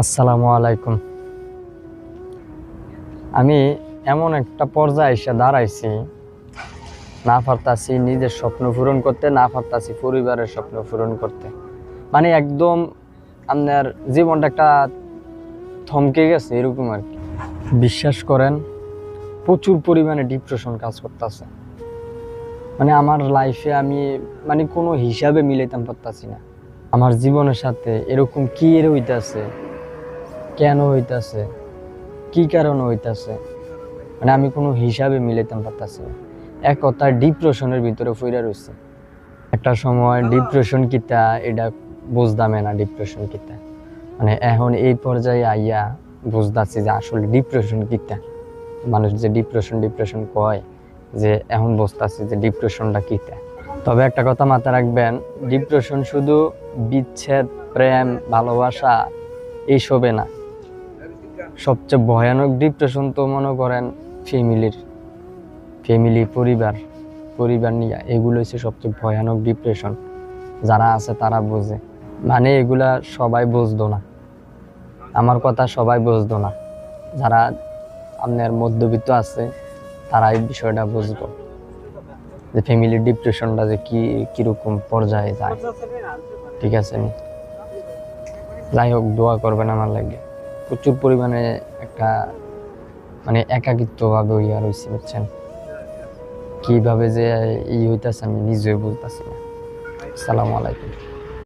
আসসালামু আলাইকুম। আমি এমন একটা পর্যায়ে এসে দাঁড়াইছি, না পারতাছি নিজের স্বপ্ন পূরণ করতে, না পারতাছি পরিবারের স্বপ্ন পূরণ করতে। মানে একদম আপনার জীবনটা একটা থমকে গেছে এরকম আর কি। বিশ্বাস করেন, প্রচুর পরিমাণে ডিপ্রেশন কাজ করতেছে। মানে আমার লাইফে আমি কোনো হিসাবে মিলাইতাম পারতাছি না। আমার জীবনের সাথে এরকম কি এর হইতাছে, কেন হইতাছে, কি কারণে হইতাছে, আমি কোনো হিসাবে মিলাইতাম পারতাছি না। এক কথা ডিপ্রেশনের ভিতরে পইড়া রইছে। একটা সময় ডিপ্রেশন কিতা এটা বুঝদামে না, ডিপ্রেশন কিতা এখন এই পর্যায়ে আইয়া বুঝতাছি যে আসলে ডিপ্রেশন কিতা। মানুষ যে ডিপ্রেশন ডিপ্রেশন কয়, যে এখন বুঝতাছি যে ডিপ্রেশনটা কিতা। তবে একটা কথা মাথায় রাখবেন, ডিপ্রেশন শুধু বিচ্ছেদ, প্রেম, ভালোবাসা এইসবে না। সবচেয়ে ভয়ানক ডিপ্রেশন তো মনে করেন ফ্যামিলি পরিবার নিয়ে, এগুলো হচ্ছে সবচেয়ে ভয়ানক ডিপ্রেশন। যারা আছে তারা বোঝে। এগুলা সবাই বুঝতো না, আমার কথা সবাই বুঝতো না। যারা আপনার মধ্যবিত্ত আছে তারা এই বিষয়টা বুঝবো, যে ফ্যামিলির ডিপ্রেশনটা যে কিরকম পর্যায়ে যায়। ঠিক আছে, যাই হোক, দোয়া করবেন আমার লাগে। প্রচুর পরিমাণে একটা একাকিত্ব ভাবে হইয়া রয়েছে, বুঝছেন। কিভাবে যে হইতেছে আমি নিজেও বুঝতেছি না। আসসালামু আলাইকুম।